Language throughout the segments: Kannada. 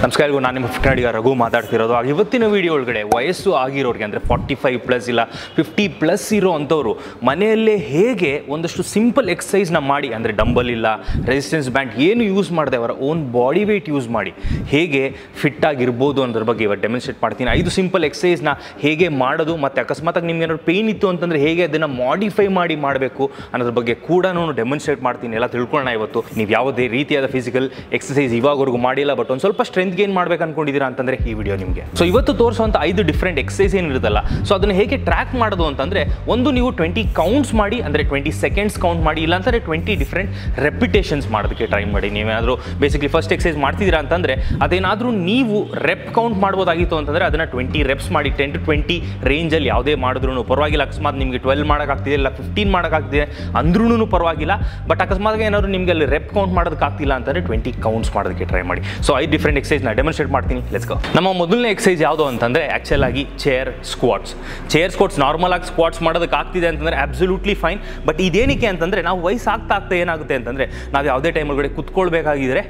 ನಮಸ್ಕಾರ, ನಾನು ನಿಮ್ಮ ಫಿಟ್ನೆಸ್ ರಘು ಮಾತಾಡ್ತಿರೋದು. ಇವತ್ತಿನ ವಿಡಿಯೋ ಒಳಗಡೆ ವಯಸ್ಸು ಆಗಿರೋರಿಗೆ ಅಂದರೆ 45+ ಇಲ್ಲ 50+ ಇರೋ ಅಂಥವ್ರು ಮನೆಯಲ್ಲೇ ಹೇಗೆ ಒಂದಷ್ಟು ಸಿಂಪಲ್ ಎಕ್ಸಸೈಸ್ನ ಮಾಡಿ, ಅಂದರೆ ಡಂಬಲ್ ಇಲ್ಲ ರೆಸಿಸ್ಟೆನ್ಸ್ ಬ್ಯಾಂಡ್ ಏನು ಯೂಸ್ ಮಾಡದೆ ಅವರ ಓನ್ ಬಾಡಿ ವೇಟ್ ಯೂಸ್ ಮಾಡಿ ಹೇಗೆ ಫಿಟ್ ಆಗಿರ್ಬೋದು ಅನ್ನೋದ್ರ ಬಗ್ಗೆ ಇವತ್ತು ಡೆಮಾನ್ಸ್ಟ್ರೇಟ್ ಮಾಡ್ತೀನಿ. 5 ಸಿಂಪಲ್ ಎಕ್ಸಸೈಸ್ನ ಹೇಗೆ ಮಾಡೋದು ಮತ್ತು ಅಕಸ್ಮಾತಾಗಿ ನಿಮ್ಗೆ ಏನಾದ್ರು ಪೇಯ್ನ್ ಇತ್ತು ಅಂತಂದರೆ ಹೇಗೆ ಅದನ್ನು ಮಾಡಿಫೈ ಮಾಡಿ ಮಾಡಬೇಕು ಅನ್ನೋದ್ರ ಬಗ್ಗೆ ಕೂಡ ಡೆಮಾನ್ಸ್ಟ್ರೇಟ್ ಮಾಡ್ತೀನಿ. ಎಲ್ಲ ತಿಳ್ಕೊಳ್ಳೋಣ ಇವತ್ತು. ನೀವು ಯಾವುದೇ ರೀತಿಯಾದ ಫಿಸಿಕಲ್ ಎಕ್ಸಸೈಸ್ ಇವಾಗವರೆಗೂ ಮಾಡಿಲ್ಲ, ಬಟ್ ಒಂದು ಸ್ವಲ್ಪ ಸ್ಟ್ರೆಂತ್ ಗೇನ್ ಮಾಡ್ಬೇಕು ಅನ್ಕೊಂಡಿದ್ದೀರಾ ಅಂತಂದರೆ ಈ ವಿಡಿಯೋ ನಿಮಗೆ. ಸೊ ಇವತ್ತು ತೋರಿಸುವಂಥ 5 ಡಿಫ್ರೆಂಟ್ ಎಕ್ಸಸೈಸ್ ಏನಿರುತ್ತಲ್ಲ, ಸೊ ಅದನ್ನು ಹೇಗೆ ಟ್ರ್ಯಾಕ್ ಮಾಡೋದು ಅಂತಂದರೆ, ಒಂದು ನೀವು 20 ಕೌಂಟ್ಸ್ ಮಾಡಿ, ಅಂದರೆ 20 ಸೆಕೆಂಡ್ಸ್ ಕೌಂಟ್ ಮಾಡಿ, ಇಲ್ಲಾಂದರೆ 20 ಡಿಫ್ರೆಂಟ್ ರೆಪಿಟೇಷನ್ಸ್ ಮಾಡೋದಕ್ಕೆ ಟ್ರೈ ಮಾಡಿ. ನೀವೇನಾದರೂ ಬೇಸಿಕ್ಲಿ ಫಸ್ಟ್ ಎಕ್ಸಸೈಸ್ ಮಾಡ್ತಿದ್ದೀರಾ ಅಂತಂದರೆ ಅದೇನಾದರೂ ನೀವು ರೆಪ್ ಕೌಂಟ್ ಮಾಡ್ಬೋದಾಗಿತ್ತು ಅಂತಂದರೆ ಅದನ್ನು 20 ರೆಪ್ಸ್ ಮಾಡಿ 10 to 20 ರೇಂಜಲ್ಲಿ ಯಾವುದೇ ಮಾಡಿದ್ರೂ ಪರವಾಗಿಲ್ಲ. ಅಕಸ್ಮಾತ್ ನಿಮಗೆ 12 ಮಾಡೋಕ್ಕಾಗ್ತಿದೆ ಇಲ್ಲ 15 ಮಾಡೋಕ್ಕಾಗ್ತಿದೆ ಅಂದ್ರೂ ಪರವಾಗಿಲ್ಲ. ಬಟ್ ಅಕಸ್ಮಾತ್ ಏನಾದರೂ ನಿಮಗೆ ಅಲ್ಲಿ ರೆಪ್ ಕೌಂಟ್ ಮಾಡೋದಕ್ಕಾಗ್ತಿಲ್ಲ ಅಂತಂದರೆ 20 ಕೌಂಟ್ಸ್ ಮಾಡೋದಕ್ಕೆ ಟ್ರೈ ಮಾಡಿ. ಸೊ 5 ಡಿಫ್ರೆಂಟ್ ಎಕ್ಸಸೈಸ್ನ ಡೆಮಾನ್ಸ್ಟ್ರೇಟ್ ಮಾಡ್ತೀನಿ. Let's go. ನಮ್ಮ ಮೊದಲನೇ ಎಕ್ಸಸೈಸ್ ಯಾವುದು ಅಂತಂದರೆ ಆ್ಯಕ್ಚುಲ್ ಆಗಿ ಚೇರ್ ಸ್ಕ್ವಾಟ್ಸ್. ನಾರ್ಮಲ್ ಆಗಿ ಸ್ಕ್ವಾಟ್ಸ್ ಮಾಡೋದಕ್ಕೆ ಆಗ್ತಿದೆ ಅಂತಂದರೆ ಅಬ್ಸಲ್ಯೂಟ್ಲಿ ಫೈನ್. ಬಟ್ ಇದೇನಕ್ಕೆ ಅಂತಂದರೆ ನಾವು ವಯಸ್ಸಾಗ್ತಾ ಏನಾಗುತ್ತೆ ಅಂತಂದರೆ ನಾವು ಯಾವುದೇ ಟೈಮ್ ಒಳಗಡೆ ಕುತ್ಕೊಳ್ಬೇಕಾಗಿದ್ರೆ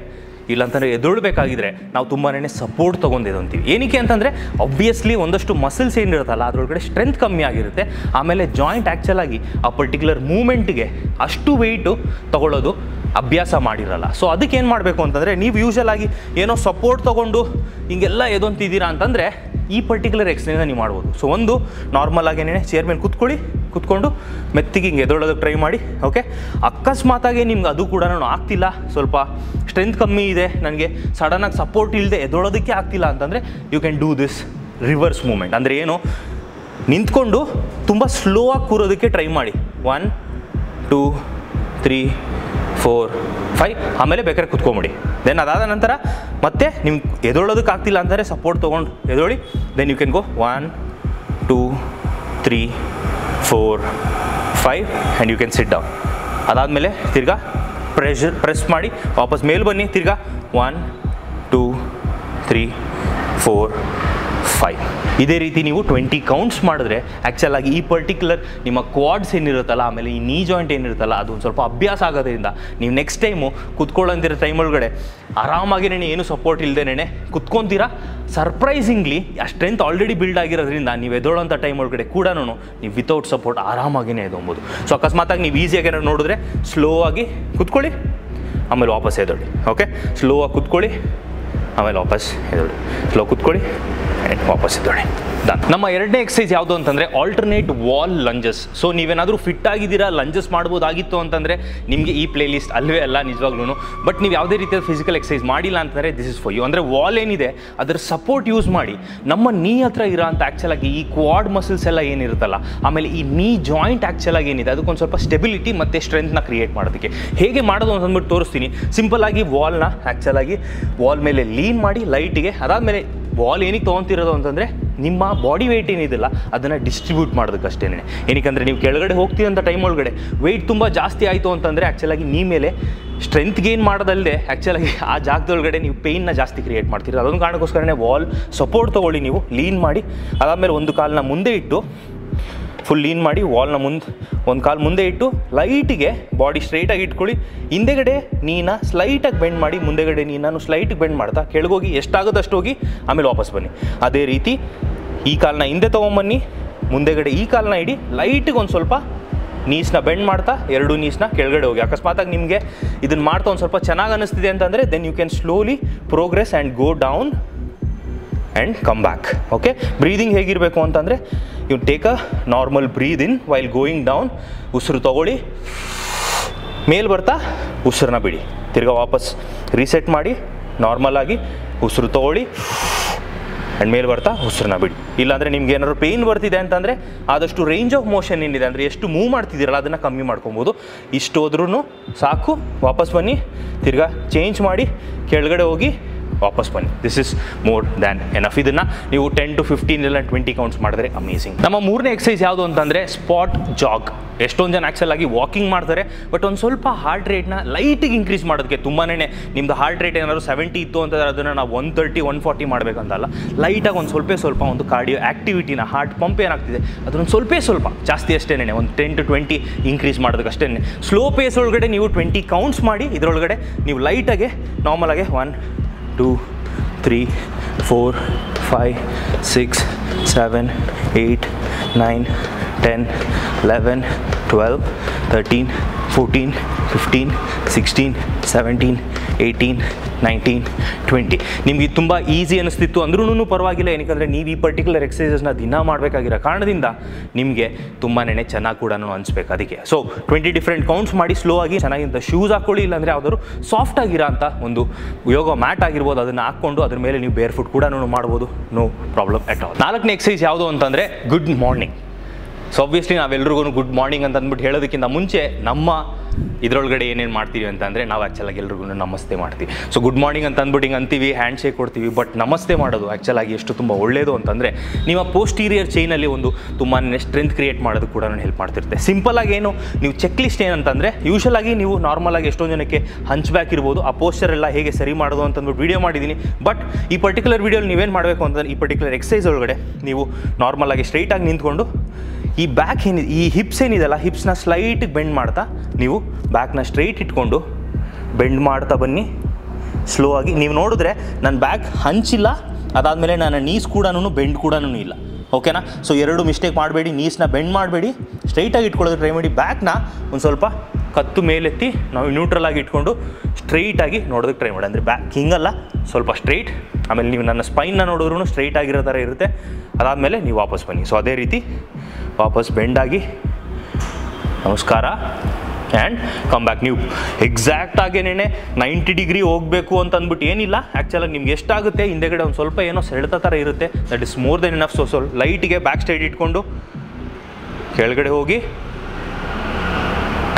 ಇಲ್ಲಾಂತಂದರೆ ಎದುಳ್ಬೇಕಾಗಿದ್ರೆ ನಾವು ತುಂಬಾ ಸಪೋರ್ಟ್ ತೊಗೊಂಡಿದ್ದಂತೀವಿ. ಏನಕ್ಕೆ ಅಂತಂದರೆ ಆಬ್ವಿಯಸ್ಲಿ ಒಂದಷ್ಟು ಮಸಲ್ಸ್ ಏನಿರುತ್ತಲ್ಲ ಅದರೊಳಗಡೆ ಸ್ಟ್ರೆಂತ್ ಕಮ್ಮಿ ಆಗಿರುತ್ತೆ. ಆಮೇಲೆ ಜಾಯಿಂಟ್ ಆ್ಯಕ್ಚುಲಾಗಿ ಆ ಪರ್ಟಿಕ್ಯುಲರ್ ಮೂಮೆಂಟ್ಗೆ ಅಷ್ಟು ವೆಯ್ಟು ತೊಗೊಳ್ಳೋದು ಅಭ್ಯಾಸ ಮಾಡಿರಲ್ಲ. ಸೊ ಅದಕ್ಕೆ ಏನು ಮಾಡಬೇಕು ಅಂತಂದರೆ, ನೀವು ಯೂಶಲಾಗಿ ಏನೋ ಸಪೋರ್ಟ್ ತೊಗೊಂಡು ಹಿಂಗೆಲ್ಲ ಎದೊಂತಿದ್ದೀರಾ ಅಂತಂದರೆ ಈ ಪರ್ಟಿಕ್ಯುಲರ್ ಎಕ್ಸಸೈಸ್ನ ನೀವು ಮಾಡ್ಬೋದು. ಸೊ ಒಂದು ನಾರ್ಮಲ್ ಆಗೇನೆ ಚೇರ್ ಮೇಲೆ ಕುತ್ಕೊಂಡು ಮೆತ್ತಿಗೆ ಹಿಂಗೆ ಎದೊಳೋದಕ್ಕೆ ಟ್ರೈ ಮಾಡಿ. ಓಕೆ, ಅಕಸ್ಮಾತಾಗಿ ನಿಮ್ಗೆ ಅದು ಕೂಡ ಆಗ್ತಿಲ್ಲ, ಸ್ವಲ್ಪ ಸ್ಟ್ರೆಂತ್ ಕಮ್ಮಿ ಇದೆ, ನನಗೆ ಸಡನ್ನಾಗಿ ಸಪೋರ್ಟ್ ಇಲ್ಲದೆ ಎದೊಳೋದಕ್ಕೆ ಆಗ್ತಿಲ್ಲ ಅಂತಂದರೆ you can do this reverse movement. ಅಂದರೆ ಏನು, ನಿಂತ್ಕೊಂಡು ತುಂಬ ಸ್ಲೋ ಆಗಿ ಕೂರೋದಕ್ಕೆ ಟ್ರೈ ಮಾಡಿ. 1 2 3 4 5 ಆಮೇಲೆ ಬೇಕಾದ್ರೆ ಕುತ್ಕೊಂಬಿಡಿ. ದೆನ್ ಅದಾದ ನಂತರ ಮತ್ತೆ ನಿಮ್ಗೆ ಎದೊಳೋದಕ್ಕೆ ಆಗ್ತಿಲ್ಲ ಅಂತಂದರೆ ಸಪೋರ್ಟ್ ತೊಗೊಂಡು ಎದೊಳಿ. Then you can go 1 2 3 4 5 and you can sit down. ಅದಾದಮೇಲೆ ತಿರ್ಗಾ ಪ್ರೆಸ್ ಮಾಡಿ ವಾಪಸ್ ಮೇಲೆ ಬನ್ನಿ. ತಿರ್ಗಾ 1 2 3 4 5. ಇದೇ ರೀತಿ ನೀವು 20 ಕೌಂಟ್ಸ್ ಮಾಡಿದ್ರೆ ಆ್ಯಕ್ಚುಲಾಗಿ ಈ ಪರ್ಟಿಕ್ಯುಲರ್ ನಿಮ್ಮ ಕ್ವಾಡ್ಸ್ ಏನಿರುತ್ತಲ್ಲ, ಆಮೇಲೆ ಈ ನೀ ಜಾಯಿಂಟ್ ಏನಿರುತ್ತಲ್ಲ, ಅದು ಒಂದು ಸ್ವಲ್ಪ ಅಭ್ಯಾಸ ಆಗೋದ್ರಿಂದ ನೀವು ನೆಕ್ಸ್ಟ್ ಟೈಮು ಕುತ್ಕೊಳ್ಳೋಂತಿರೋ ಟೈಮ್ ಒಳಗಡೆ ಆರಾಮಾಗಿನೇ ಏನು ಸಪೋರ್ಟ್ ಇಲ್ಲದೇನೆ ಕುತ್ಕೊತೀರಾ. ಸರ್ಪ್ರೈಸಿಂಗ್ಲಿ ಆ ಸ್ಟ್ರೆಂತ್ ಆಲ್ರೆಡಿ ಬಿಲ್ಡ್ ಆಗಿರೋದ್ರಿಂದ ನೀವು ಎದೋಳೋಂಥ ಟೈಮ್ ಒಳಗಡೆ ಕೂಡ ನೀವು ವಿತೌಟ್ ಸಪೋರ್ಟ್ ಆರಾಮಾಗಿನೇ ಎದೊಂಬೋದು. ಸೊ ಅಕಸ್ಮಾತಾಗಿ ನೀವು ಈಸಿಯಾಗಿ ಏನಾದ್ರು ನೋಡಿದ್ರೆ ಸ್ಲೋ ಆಗಿ ಕುತ್ಕೊಳ್ಳಿ, ಆಮೇಲೆ ವಾಪಸ್ ಎದೊಳಿ. ಓಕೆ, ಸ್ಲೋ ಆಗಿ ಕುತ್ಕೊಳ್ಳಿ, ಆಮೇಲೆ ವಾಪಸ್ ಎದೊಳಿ, ಸ್ಲೋ ಕುತ್ಕೊಳ್ಳಿ ಆ್ಯಂಡ್ ವಾಪಸ್ ಎದ್ದೊಳಿ. ನಮ್ಮ ಎರಡನೇ ಎಕ್ಸಸೈಸ್ ಯಾವುದು ಅಂತಂದರೆ ಆಲ್ಟರ್ನೇಟ್ ವಾಲ್ ಲಂಜಸ್. ಸೊ ನೀವೇನಾದರೂ ಫಿಟ್ ಆಗಿದ್ದೀರಾ, ಲಂಜಸ್ ಮಾಡ್ಬೋದಾಗಿತ್ತು ಅಂತಂದರೆ ನಿಮಗೆ ಈ ಪ್ಲೇ ಲಿಸ್ಟ್ ಅಲ್ವೇ ಅಲ್ಲ ನಿಜವಾಗ್ಲೂ. ಬಟ್ ನೀವು ಯಾವುದೇ ರೀತಿಯ ಫಿಸಿಕಲ್ ಎಕ್ಸಸೈಸ್ ಮಾಡಿಲ್ಲ ಅಂತಂದರೆ ದಿಸ್ ಇಸ್ ಫಾರ್ ಯು. ಅಂದರೆ ವಾಲ್ ಏನಿದೆ ಅದರ ಸಪೋರ್ಟ್ ಯೂಸ್ ಮಾಡಿ ನಮ್ಮ ನೀ ಹತ್ರ ಇರೋ ಅಂತ ಆ್ಯಕ್ಚುಲಾಗಿ ಈ ಕ್ವಾಡ್ ಮಸಲ್ಸ್ ಎಲ್ಲ ಏನಿರುತ್ತಲ್ಲ, ಆಮೇಲೆ ಈ ನೀ ಜಾಯಿಂಟ್ ಆ್ಯಕ್ಚುಲಾಗಿ ಏನಿದೆ ಅದಕ್ಕೊಂದು ಸ್ವಲ್ಪ ಸ್ಟೆಬಿಲಿಟಿ ಮತ್ತು ಸ್ಟ್ರೆಂತ್ನ ಕ್ರಿಯೇಟ್ ಮಾಡೋದಕ್ಕೆ ಹೇಗೆ ಮಾಡೋದು ಅಂತಂದ್ಬಿಟ್ಟು ತೋರಿಸ್ತೀನಿ. ಸಿಂಪಲ್ಲಾಗಿ ವಾಲ್ನ ಆ್ಯಕ್ಚುಲಾಗಿ ವಾಲ್ ಮೇಲೆ ಲೀನ್ ಮಾಡಿ ಲೈಟಿಗೆ. ಅದಾದಮೇಲೆ ವಾಲ್ ಏನಕ್ಕೆ ತೊಗೊತಿರೋದು ಅಂತಂದರೆ ನಿಮ್ಮ ಬಾಡಿ ವೆಯ್ಟ್ ಏನಿದೆಯಲ್ಲ ಅದನ್ನು ಡಿಸ್ಟ್ರಿಬ್ಯೂಟ್ ಮಾಡೋದಕ್ಕಷ್ಟೇ. ಏನಕ್ಕೆ ನೀವು ಕೆಳಗಡೆ ಹೋಗ್ತೀರಂಥ ಟೈಮ್ ಒಳಗಡೆ ವೆಯ್ಟ್ ತುಂಬ ಜಾಸ್ತಿ ಆಯಿತು ಅಂತಂದರೆ ಆ್ಯಕ್ಚುಲಾಗಿ ನೀ ಮೇಲೆ ಸ್ಟ್ರೆಂತ್ ಗೇನ್ ಮಾಡೋದಲ್ಲದೆ ಆ್ಯಕ್ಚುಲಾಗಿ ಆ ಜಾಗದೊಳಗಡೆ ನೀವು ಪೇಯ್ನ ಜಾಸ್ತಿ ಕ್ರಿಯೇಟ್ ಮಾಡ್ತೀರಿ. ಅದೊಂದು ಕಾರಣಕ್ಕೋಸ್ಕರನೇ ವಾಲ್ ಸಪೋರ್ಟ್ ತೊಗೊಳ್ಳಿ, ನೀವು ಲೀನ್ ಮಾಡಿ. ಅದಾದಮೇಲೆ ಒಂದು ಕಾಲನ್ನ ಮುಂದೆ ಇಟ್ಟು ಫುಲ್ ಲೀನ್ ಮಾಡಿ, ವಾಲ್ನ ಒಂದು ಕಾಲು ಮುಂದೆ ಇಟ್ಟು ಲೈಟಿಗೆ ಬಾಡಿ ಸ್ಟ್ರೈಟಾಗಿ ಇಟ್ಕೊಳ್ಳಿ. ಹಿಂದೆಗಡೆ ನೀನ ಸ್ಲೈಟಾಗಿ ಬೆಂಡ್ ಮಾಡಿ, ಮುಂದೆಗಡೆ ನೀನು ಸ್ಲೈಟಿಗೆ ಬೆಂಡ್ ಮಾಡ್ತಾ ಕೆಳಗೋಗಿ ಎಷ್ಟಾಗೋದು ಅಷ್ಟು ಹೋಗಿ ಆಮೇಲೆ ವಾಪಸ್ ಬನ್ನಿ. ಅದೇ ರೀತಿ ಈ ಕಾಲನ್ನ ಹಿಂದೆ ತೊಗೊಂಬನ್ನಿ, ಮುಂದೆಗಡೆ ಈ ಕಾಲನ್ನ ಇಡಿ, ಲೈಟಿಗೆ ಒಂದು ಸ್ವಲ್ಪ ನೀಸ್ನ ಬೆಂಡ್ ಮಾಡ್ತಾ 2 ನೀಸ್ನ ಕೆಳಗಡೆ ಹೋಗಿ. ಅಕಸ್ಮಾತಾಗಿ ನಿಮಗೆ ಇದನ್ನು ಮಾಡ್ತಾ ಒಂದು ಸ್ವಲ್ಪ ಚೆನ್ನಾಗಿ ಅನ್ನಿಸ್ತಿದೆ ಅಂತಂದರೆ then you can slowly progress and go down and come back. Okay, breathing ಹೇಗಿರಬೇಕು ಅಂತಂದರೆ you take a normal breath in while going down. ಉಸಿರು ತೊಗೊಳ್ಳಿ, ಮೇಲೆ ಬರ್ತಾ ಉಸಿರನ್ನ ಬಿಡಿ. ತಿರ್ಗಾ ವಾಪಸ್ ರೀಸೆಟ್ ಮಾಡಿ ನಾರ್ಮಲಾಗಿ ಉಸಿರು ತೊಗೊಳ್ಳಿ ಆ್ಯಂಡ್ ಮೇಲೆ ಬರ್ತಾ ಉಸಿರನ್ನ ಬಿಡಿ. ಇಲ್ಲಾಂದರೆ ನಿಮ್ಗೆ ಏನಾದ್ರು ಪೇಯ್ನ್ ಬರ್ತಿದೆ ಅಂತಂದರೆ ಆದಷ್ಟು ರೇಂಜ್ ಆಫ್ ಮೋಷನ್ ಏನಿದೆ ಅಂದರೆ ಎಷ್ಟು ಮೂವ್ ಮಾಡ್ತಿದ್ದೀರಲ್ಲ ಅದನ್ನು ಕಮ್ಮಿ ಮಾಡ್ಕೊಬೋದು. ಇಷ್ಟು ಹೋದ್ರೂ ಸಾಕು. ವಾಪಸ್ ಬನ್ನಿ, ತಿರ್ಗಾ ಚೇಂಜ್ ಮಾಡಿ ಕೆಳಗಡೆ ಹೋಗಿ ವಾಪಸ್ ಬನ್ನಿ. This is more than enough. ಇದನ್ನು ನೀವು 10 to 15 ಇಲ್ಲ 20 ಕೌಂಟ್ಸ್ ಮಾಡಿದ್ರೆ ಅಮೇಸಿಂಗ್. ನಮ್ಮ ಮೂರನೇ ಎಕ್ಸಸೈಸ್ ಯಾವುದು ಅಂತಂದರೆ ಸ್ಪಾಟ್ ಜಾಗ್. ಎಷ್ಟೊಂದು ಜನ ಆ್ಯಕ್ಚುಲಾಗಿ ವಾಕಿಂಗ್ ಮಾಡ್ತಾರೆ, ಬಟ್ ಒಂದು ಸ್ವಲ್ಪ ಹಾರ್ಟ್ ರೇಟ್ನ ಲೈಟಿಗೆ ಇನ್ಕ್ರೀಸ್ ಮಾಡೋದಕ್ಕೆ ತುಂಬಾ ನಿಮ್ಮದು ಹಾರ್ಟ್ ರೇಟ್ ಏನಾದ್ರು 70 ಇತ್ತು ಅಂತಂದರೆ ಅದನ್ನು ನಾವು 130 140 ಮಾಡಬೇಕಂತಲ್ಲ, ಲೈಟಾಗಿ ಒಂದು ಸ್ವಲ್ಪ ಒಂದು ಕಾರ್ಡಿಯೋ ಆ್ಯಕ್ಟಿವಿಟಿನ, ಹಾರ್ಟ್ ಪಂಪ್ ಏನಾಗ್ತಿದೆ ಅದನ್ನು ಸ್ವಲ್ಪ ಜಾಸ್ತಿ ಅಷ್ಟೇ, ಒಂದು 10 to 20 ಇನ್ಕ್ರೀಸ್ ಮಾಡೋದಕ್ಕೆ ಅಷ್ಟೇ. ಸ್ಲೋ ಪೇಸ್ ಒಳಗಡೆ ನೀವು 20 ಕೌಂಟ್ಸ್ ಮಾಡಿ, ಇದರೊಳಗಡೆ ನೀವು ಲೈಟಾಗೆ ನಾರ್ಮಲಾಗೆ 1 2 3 4 5 6 7 8 9 10 11 12 13 14 15 16 17 18 19 20. ನಿಮಗೆ ತುಂಬ ಈಸಿ ಅನ್ನಿಸ್ತಿತ್ತು ಅಂದ್ರೂ ಪರವಾಗಿಲ್ಲ, ಏನಕ್ಕೆ ನೀವು ಈ ಪರ್ಟಿಕ್ಯುಲರ್ ಎಕ್ಸಸೈಸಸ್ನ ದಿನ ಮಾಡಬೇಕಾಗಿರೋ ಕಾರಣದಿಂದ ನಿಮಗೆ ತುಂಬಾ ಚೆನ್ನಾಗಿ ಕೂಡ ಅನಿಸ್ಬೇಕು. ಅದಕ್ಕೆ ಸೊ 20 ಡಿಫ್ರೆಂಟ್ ಕೌಂಟ್ಸ್ ಮಾಡಿ ಸ್ಲೋ ಆಗಿ ಚೆನ್ನಾಗಿಂತ ಶೂಸ್ ಹಾಕ್ಕೊಳ್ಳಿ, ಇಲ್ಲಾಂದರೆ ಯಾವುದಾದ್ರು ಸಾಫ್ಟ್ ಆಗಿರೋ ಅಂಥ ಒಂದು ಯೋಗ ಮ್ಯಾಟ್ ಆಗಿರ್ಬೋದು, ಅದನ್ನು ಹಾಕ್ಕೊಂಡು ಅದ್ರ ಮೇಲೆ ನೀವು ಬೇರ್ ಫುಟ್ ಕೂಡ ಮಾಡ್ಬೋದು, ನೋ ಪ್ರಾಬ್ಲಮ್ ಎಟ್ ಆಲ್. 4ನೇ ಎಕ್ಸಸೈಸ್ ಯಾವುದು ಅಂತಂದರೆ ಗುಡ್ ಮಾರ್ನಿಂಗ್. ಸೊ ಆಬ್ವಿಯಸ್ಲಿ ನಾವೆಲ್ರಿಗೂ ಗುಡ್ ಮಾರ್ನಿಂಗ್ ಅಂತ ಅಂದ್ಬಿಟ್ಟು ಹೇಳೋದಕ್ಕಿಂತ ಮುಂಚೆ ನಮ್ಮ ಇದರೊಳಗಡೆ ಏನೇನು ಮಾಡ್ತೀವಿ ಅಂತಂದರೆ ನಾವು ಆ್ಯಕ್ಚುಲಾಗಿ ಎಲ್ರಿಗೂ ನಮಸ್ತೆ ಮಾಡ್ತೀವಿ. ಸೊ ಗುಡ್ ಮಾರ್ನಿಂಗ್ ಅಂತ ಅಂದ್ಬಿಟ್ಟು ಹಿಂಗೆ ಅಂತೀವಿ, ಹ್ಯಾಂಡ್ ಶೇಕ್ ಕೊಡ್ತೀವಿ, ಬಟ್ ನಮಸ್ತೆ ಮಾಡೋದು ಆ್ಯಕ್ಚುಲಾಗಿ ಎಷ್ಟು ತುಂಬ ಒಳ್ಳೆಯದು ಅಂತಂದರೆ ನಿಮ್ಮ ಪೋಸ್ಟೀರಿಯರ್ ಚೈನಲ್ಲಿ ಒಂದು ತುಂಬಾ ಸ್ಟ್ರೆಂತ್ ಕ್ರಿಯೇಟ್ ಮಾಡೋದು ಕೂಡ ಹೆಲ್ಪ್ ಮಾಡ್ತಿರುತ್ತೆ. ಸಿಂಪಲಾಗಿ ಏನು ನೀವು ಚೆಕ್ ಲಿಸ್ಟ್ ಏನಂತಂದರೆ, ಯೂಶಲಾಗಿ ನೀವು ನಾರ್ಮಲಾಗಿ ಎಷ್ಟೊಂದು ಜನಕ್ಕೆ ಹಂಚ್ ಬ್ಯಾಕ್ ಇರ್ಬೋದು, ಆ ಪೋಸ್ಚರ್ ಎಲ್ಲ ಹೇಗೆ ಸರಿ ಮಾಡೋದು ಅಂತಂದ್ಬಿಟ್ಟು ವೀಡಿಯೋ ಮಾಡಿದ್ದೀನಿ. ಬಟ್ ಈ ಪರ್ಟಿಕ್ಯುಲರ್ ವೀಡಿಯೋಲಿ ನೀವೇನು ಮಾಡಬೇಕು ಅಂತಂದರೆ, ಈ ಪರ್ಟಿಕ್ಯುಲರ್ ಎಕ್ಸಸೈಸ್ ಒಳಗಡೆ ನೀವು ನಾರ್ಮಲಾಗಿ ಸ್ಟ್ರೈಟಾಗಿ ನಿಂತ್ಕೊಂಡು ಈ ಬ್ಯಾಕ್ ಏನಿದೆ, ಈ ಹಿಪ್ಸ್ ಏನಿದೆಲ್ಲ, ಹಿಪ್ಸ್ನ ಸ್ಲೈಟಿಗೆ ಬೆಂಡ್ ಮಾಡ್ತಾ ನೀವು ಬ್ಯಾಕ್ನ ಸ್ಟ್ರೈಟ್ ಇಟ್ಕೊಂಡು ಬೆಂಡ್ ಮಾಡ್ತಾ ಬನ್ನಿ ಸ್ಲೋ ಆಗಿ. ನೀವು ನೋಡಿದ್ರೆ ನನ್ನ ಬ್ಯಾಕ್ ಹಂಚಿಲ್ಲ, ಅದಾದಮೇಲೆ ನನ್ನ ನೀಸ್ ಕೂಡ ಬೆಂಡ್ ಕೂಡ ಇಲ್ಲ. ಓಕೆನಾ? ಸೊ ಎರಡು ಮಿಸ್ಟೇಕ್ ಮಾಡಬೇಡಿ, ನೀಸ್ನ ಬೆಂಡ್ ಮಾಡಬೇಡಿ, ಸ್ಟ್ರೈಟಾಗಿ ಇಟ್ಕೊಳ್ಳೋದು ಟ್ರೈ ಮಾಡಿ. ಬ್ಯಾಕ್ನ ಒಂದು ಸ್ವಲ್ಪ ಕತ್ತು ಮೇಲೆತ್ತಿ ನಾವು ನ್ಯೂಟ್ರಲ್ ಆಗಿ ಇಟ್ಕೊಂಡು ಸ್ಟ್ರೈಟಾಗಿ ನೋಡೋದಕ್ಕೆ ಟ್ರೈ ಮಾಡಿ. ಅಂದರೆ ಬ್ಯಾಕ್ ಹಿಂಗಲ್ಲ, ಸ್ವಲ್ಪ ಸ್ಟ್ರೈಟ್. ಆಮೇಲೆ ನೀವು ನನ್ನ ಸ್ಪೈನ್ನ ನೋಡಿದ್ರೂ ಸ್ಟ್ರೈಟ್ ಆಗಿರೋ ಥರ ಇರುತ್ತೆ. ಅದಾದಮೇಲೆ ನೀವು ವಾಪಸ್ ಬನ್ನಿ. ಸೊ ಅದೇ ರೀತಿ ವಾಪಸ್ ಬೆಂಡಾಗಿ ನಮಸ್ಕಾರ ಆ್ಯಂಡ್ ಕಮ್ ಬ್ಯಾಕ್. ನೀವು ಎಕ್ಸಾಕ್ಟಾಗೇನೆ 90 ಡಿಗ್ರಿ ಹೋಗಬೇಕು ಅಂತ ಅಂದ್ಬಿಟ್ಟು ಏನಿಲ್ಲ. ಆ್ಯಕ್ಚುಲಾಗಿ ನಿಮ್ಗೆ ಎಷ್ಟಾಗುತ್ತೆ ಹಿಂದೆಗಡೆ ಒಂದು ಸ್ವಲ್ಪ ಏನೋ ಸೆಳೆತ ಥರ ಇರುತ್ತೆ, that is more than enough. So ಲೈಟಿಗೆ ಬ್ಯಾಕ್ ಸ್ಟ್ರೈಟ್ ಇಟ್ಕೊಂಡು ಕೆಳಗಡೆ ಹೋಗಿ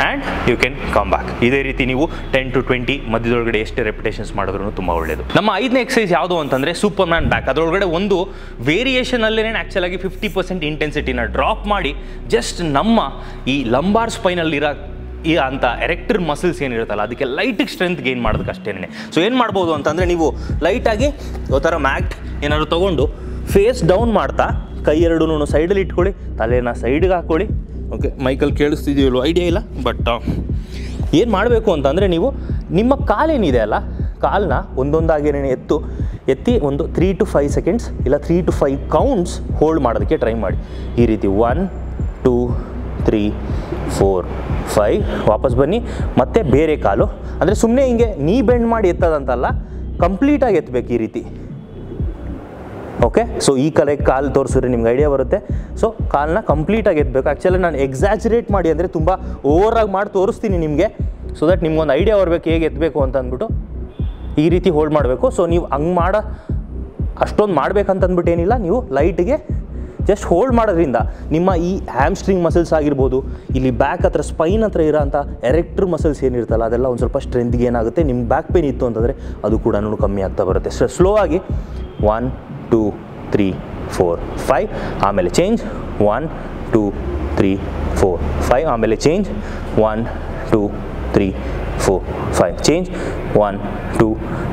and you can come back. ಇದೇ ರೀತಿ ನೀವು 10 to 20 ಮಧ್ಯದೊಳಗಡೆ ಎಷ್ಟೇ ರೆಪಿಟೇಷನ್ಸ್ ಮಾಡಿದ್ರು ತುಂಬ ಒಳ್ಳೆಯದು. ನಮ್ಮ 5ನೇ ಎಕ್ಸಸೈಸ್ ಯಾವುದು ಅಂತಂದರೆ ಸೂಪರ್ ಮ್ಯಾನ್ ಬ್ಯಾಕ್. ಅದರೊಳಗಡೆ ಒಂದು ವೇರಿಯೇಷನಲ್ಲೇ ಆ್ಯಕ್ಚುಲಾಗಿ 50% ಇಂಟೆನ್ಸಿಟಿನ ಡ್ರಾಪ್ ಮಾಡಿ ಜಸ್ಟ್ ನಮ್ಮ ಈ ಲಂಬಾರ್ ಸ್ಪೈನಲ್ಲಿರೋ ಈ ಅಂತ ಎರೆಕ್ಟರ್ ಮಸಲ್ಸ್ ಏನಿರುತ್ತಲ್ಲ ಅದಕ್ಕೆ ಲೈಟಿಗೆ ಸ್ಟ್ರೆಂತ್ ಗೇನ್ ಮಾಡೋದಕ್ಕೆ ಅಷ್ಟೇನೆ. ಸೊ ಏನು ಮಾಡ್ಬೋದು ಅಂತಂದರೆ, ನೀವು ಲೈಟಾಗಿ ಈ ಥರ ಮ್ಯಾಟ್ ಏನಾದ್ರು ತೊಗೊಂಡು ಫೇಸ್ ಡೌನ್ ಮಾಡ್ತಾ ಕೈ ಎರಡೂ ಸೈಡಲ್ಲಿ ಇಟ್ಕೊಳ್ಳಿ, ತಲೆನ ಸೈಡ್ಗೆ ಹಾಕ್ಕೊಳ್ಳಿ. ಓಕೆ, ಮೈಕಲ್ಲಿ ಕೇಳಿಸ್ತಿದೆಯಲ್ಲೋ ಐಡಿಯಾ ಇಲ್ಲ, ಬಟ್ ಏನು ಮಾಡಬೇಕು ಅಂತಂದರೆ, ನೀವು ನಿಮ್ಮ ಕಾಲೇನಿದೆ ಅಲ್ಲ, ಕಾಲನ್ನ ಒಂದೊಂದಾಗೇನೆ ಎತ್ತಿ ಒಂದು 3 to 5 ಸೆಕೆಂಡ್ಸ್ ಇಲ್ಲ 3 to 5 ಕೌಂಟ್ಸ್ ಹೋಲ್ಡ್ ಮಾಡೋದಕ್ಕೆ ಟ್ರೈ ಮಾಡಿ. ಈ ರೀತಿ 1 2 3 4 5 ವಾಪಸ್ ಬನ್ನಿ. ಮತ್ತು ಬೇರೆ ಕಾಲು, ಅಂದರೆ ಸುಮ್ಮನೆ ಹಿಂಗೆ ನೀ ಬೆಂಡ್ ಮಾಡಿ ಎತ್ತದಂತಲ್ಲ, ಕಂಪ್ಲೀಟಾಗಿ ಎತ್ತಬೇಕು ಈ ರೀತಿ. ಓಕೆ, ಸೊ ಈ ಕಾಲು ತೋರಿಸಿದ್ರೆ ನಿಮ್ಗೆ ಐಡಿಯಾ ಬರುತ್ತೆ. ಸೊ ಕಾಲನ್ನ ಕಂಪ್ಲೀಟಾಗಿ ಎತ್ತಬೇಕು. ಆ್ಯಕ್ಚುಲಿ ನಾನು ಎಕ್ಸಾಜರೇಟ್ ಮಾಡಿ ಅಂದರೆ ತುಂಬ ಓವರಾಗಿ ಮಾಡಿ ತೋರಿಸ್ತೀನಿ ನಿಮಗೆ, ಸೊ ದಟ್ ನಿಮ್ಗೊಂದು ಐಡಿಯಾ ಬರಬೇಕು ಹೇಗೆ ಎತ್ತಬೇಕು ಅಂತ ಅಂದ್ಬಿಟ್ಟು. ಈ ರೀತಿ ಹೋಲ್ಡ್ ಮಾಡಬೇಕು. ಸೊ ನೀವು ಹಂಗೆ ಅಷ್ಟೊಂದು ಮಾಡ್ಬೇಕಂತಂದ್ಬಿಟ್ಟು ಏನಿಲ್ಲ, ನೀವು ಲೈಟಿಗೆ ಜಸ್ಟ್ ಹೋಲ್ಡ್ ಮಾಡೋದ್ರಿಂದ ನಿಮ್ಮ ಈ ಹ್ಯಾಮ್ಸ್ಟ್ರಿಂಗ್ ಮಸಲ್ಸ್ ಆಗಿರ್ಬೋದು, ಇಲ್ಲಿ ಬ್ಯಾಕ್ ಹತ್ರ ಸ್ಪೈನ್ ಹತ್ರ ಇರೋ ಅಂಥ ಎರೆಕ್ಟರ್ ಮಸಲ್ಸ್ ಏನಿರ್ತಲ್ಲ ಅದೆಲ್ಲ ಒಂದು ಸ್ವಲ್ಪ ಸ್ಟ್ರೆಂತ್ಗೆ ಏನಾಗುತ್ತೆ. ನಿಮ್ಮ ಬ್ಯಾಕ್ ಪೇನ್ ಇತ್ತು ಅಂತಂದರೆ ಅದು ಕೂಡ ಕಮ್ಮಿ ಆಗ್ತಾ ಬರುತ್ತೆ. ಸೊ ಸ್ಲೋ ಆಗಿ 1 2 3 4 5 ಆಮೇಲೆ ಚೇಂಜ್ 1 2 3 4 5 ಆಮೇಲೆ change 1 2 3 4 5 change 1 2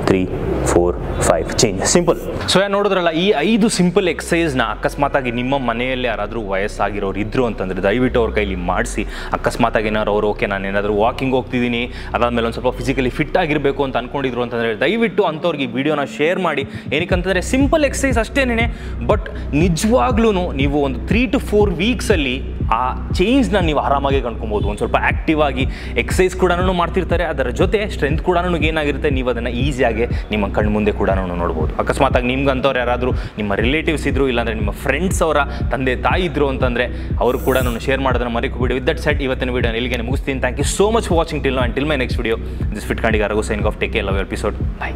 3 4 5 change. Simple. So ನೋಡಿದ್ರಲ್ಲ, ಈ 5 ಸಿಂಪಲ್ ಎಕ್ಸಸೈಸ್ನ ಅಕಸ್ಮಾತಾಗಿ ನಿಮ್ಮ ಮನೆಯಲ್ಲಿ ಯಾರಾದರೂ ವಯಸ್ಸಾಗಿರೋರು ಇದ್ರು ಅಂತಂದರೆ ದಯವಿಟ್ಟು ಅವ್ರ ಕೈಲಿ ಮಾಡಿಸಿ. ಅಕಸ್ಮಾತಾಗಿ ಏನಾದ್ರು ಅವರು ಓಕೆ ನಾನು ಏನಾದರೂ ವಾಕಿಂಗ್ ಹೋಗ್ತಿದ್ದೀನಿ, ಅದಾದಮೇಲೆ ಒಂದು ಸ್ವಲ್ಪ ಫಿಸಿಕಲಿ ಫಿಟ್ ಆಗಿರಬೇಕು ಅಂತ ಅಂದ್ಕೊಂಡಿದ್ರು ಅಂತಂದರೆ ದಯವಿಟ್ಟು ಅಂಥವ್ರಿಗೆ ಈ ವಿಡಿಯೋನ ಶೇರ್ ಮಾಡಿ. ಏನಕ್ಕಂತಂದರೆ ಸಿಂಪಲ್ ಎಕ್ಸಸೈಸ್ ಅಷ್ಟೇನೆ, ಬಟ್ ನಿಜವಾಗ್ಲೂ ನೀವು ಒಂದು 3 to 4 ವೀಕ್ಸಲ್ಲಿ ಆ ಚೇಂಜ್ನ ನೀವು ಆರಾಮಾಗಿ ಕಂಡ್ಕೊಬೋದು. ಒಂದು ಸ್ವಲ್ಪ ಆ್ಯಕ್ಟಿವ್ ಆಗಿ ಎಕ್ಸಸೈಸ್ ಕೂಡ ಮಾಡ್ತಿರ್ತಾರೆ, ಅದರ ಜೊತೆ ಸ್ಟ್ರೆಂತ್ ಕೂಡ ಏನಾಗಿರುತ್ತೆ, ನೀವು ಅದನ್ನು ಈಸಿಯಾಗಿ ನಿಮ್ಮ ಕಣ್ಣು ಮುಂದೆ ಕೂಡ ನೋಡ್ಬೋದು. ಅಕಸ್ಮಾತಾಗಿ ನಿಮ್ಗಂಥವ್ರು ಯಾರಾದರೂ ನಿಮ್ಮ ರಿಲೇಟಿವ್ಸ್ ಇದ್ದರು, ಇಲ್ಲಾಂದರೆ ನಿಮ್ಮ ಫ್ರೆಂಡ್ಸ್ ಅವರ ತಂದೆ ತಾಯಿ ಇದ್ದರು ಅಂತಂದರೆ ಅವರು ಕೂಡ ಶೇರ್ ಮಾಡೋದನ್ನು ಮರಿಕೋಬಿಡಿ. ವಿತ್ ದಟ್ ಸೆಟ್ ಇವತ್ತಿನ ವಿಡಿಯೋ ಇಲ್ಲಿಗೆ ಮುಗಿಸ್ತೀನಿ. Thank you so much for watching till my next video. This fit Kannadiga Raghu signing off. Take care, love your episode. By.